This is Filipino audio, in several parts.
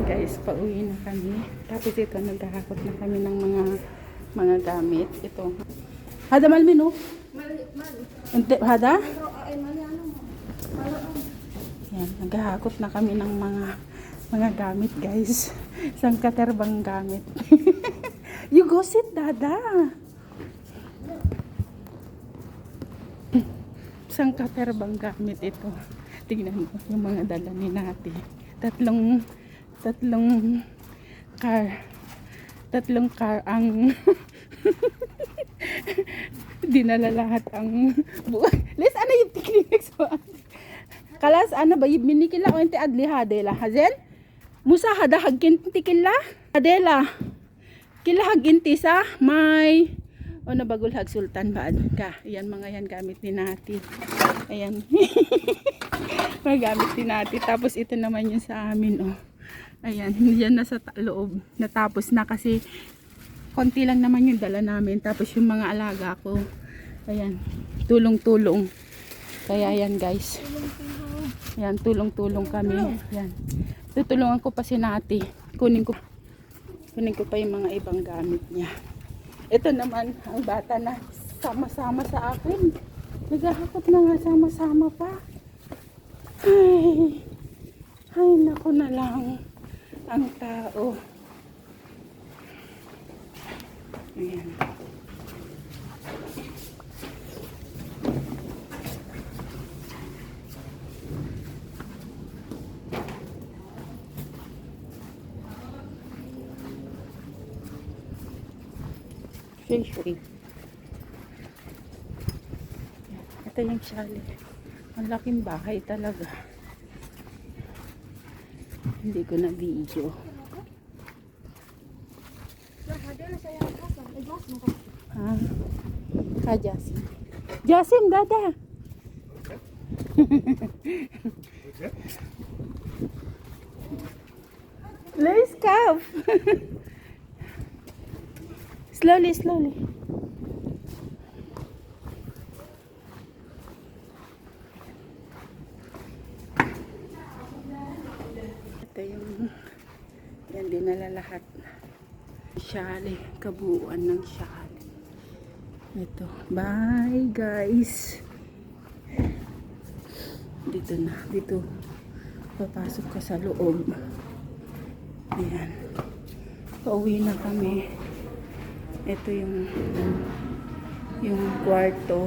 guys, pauwi na kami. Tapos ito, naghahakot na kami ng mga gamit. Ito. Hada malmin, oh. Ente, hada? Yan, naghahakot na kami ng mga gamit, guys. Isang katerbang gamit. You go sit, dada. Isang katerbang gamit ito. Tingnan mo yung mga dala ni Nati. Tatlong car ang dinala lahat ang les ano yung techniques mo kalas ano ba yung minikila o yung adli hadela hazel musa hada hagkin tikila adela kila haginti sa may o nabagul hag sultan baad ka ayan mga yan gamit ni Nati ayan mga gamit ni Nati tapos ito naman yung sa amin oh. Ayan, yan nasa loob. Natapos na kasi konti lang naman yung dala namin. Tapos yung mga alaga ko. Ayan, tulong-tulong. Kaya yan guys. Ayan, tulong-tulong kami. Ayan. Tutulungan ko pa si Nati. Kunin ko pa yung mga ibang gamit niya. Ito naman, ang bata na sama-sama sa akin. Naghahakot na nga sama-sama pa. Ay, naku na lang. Ang tao. Ayan. Shay. Ito yung chalet. Ang laking bahay talaga. Hindi ko na video. Jasim. Jasim, dada. Let's go. Slowly. Ito yung yan dinala lahat. Shali, kabuuan ng shali. Ito. Bye guys. Dito. Papasok ka sa loob. Ayan. Pauwi na kami. Ito yung kwarto.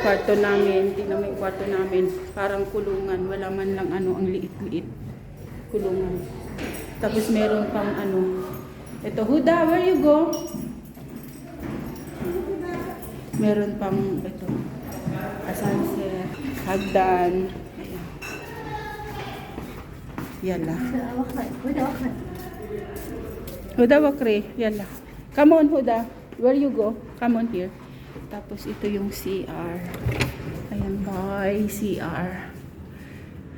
Kwarto namin. Tingnan mo yung kwarto namin. Parang kulungan. Wala man lang ano, ang liit-liit. Kulungan. Tapos meron pang ano. Ito, Huda, where you go? Meron pang ito. Asanse, hagdan. Ayan. Yala. Huda, wakre. Yala. Come on, Huda. Where you go? Come on here. Tapos ito yung CR. Ayan, bye, CR.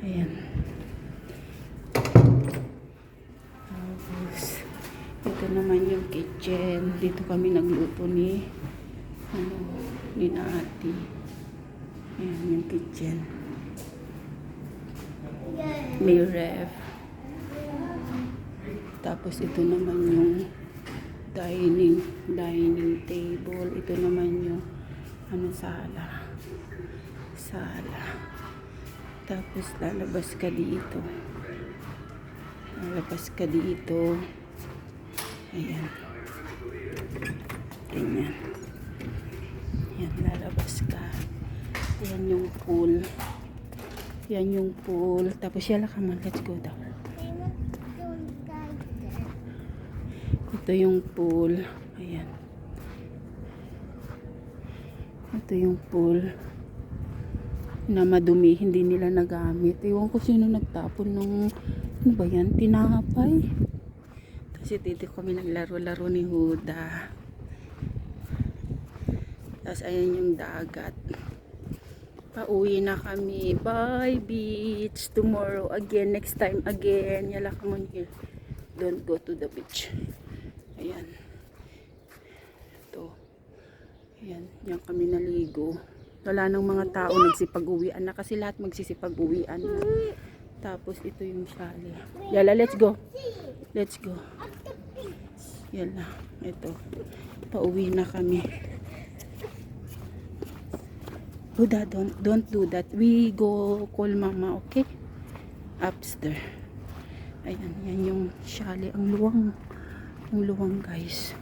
Ayan. Tapos, ito naman yung kitchen. Dito kami nagluto ni Nati. Ayan yung kitchen. May ref. Tapos ito naman yung dining table. Ito naman yung sala. Tapos lalabas ka dito. Ayan. Ganyan. Ayan, lalabas ka. Ayan yung pool. Tapos yala ka man. Let's go down. Ito yung pool. Ayan. Ito yung pool na madumi. Hindi nila nagamit. Ewan ko sino nagtapon ng ano ba yan? Tinapay. Kasi dito kami naglaro-laro ni Huda. Tapos ayan yung dagat. Pauwi na kami. Bye beach. Tomorrow again. Next time again. Yala come on here. Don't go to the beach. Ayan. Ito. Ayan. Yan kami naligo. Wala nang mga tao nagsipag-uwian na kasi lahat magsisipag-uwian na. Tapos ito yung chalet. Yala, let's go. Let's go. Yala, ito. Pauwi na kami. Buddha, don't do that. We go call mama, okay? Upstairs. Ayan, yan yung chalet. Ang luwang guys.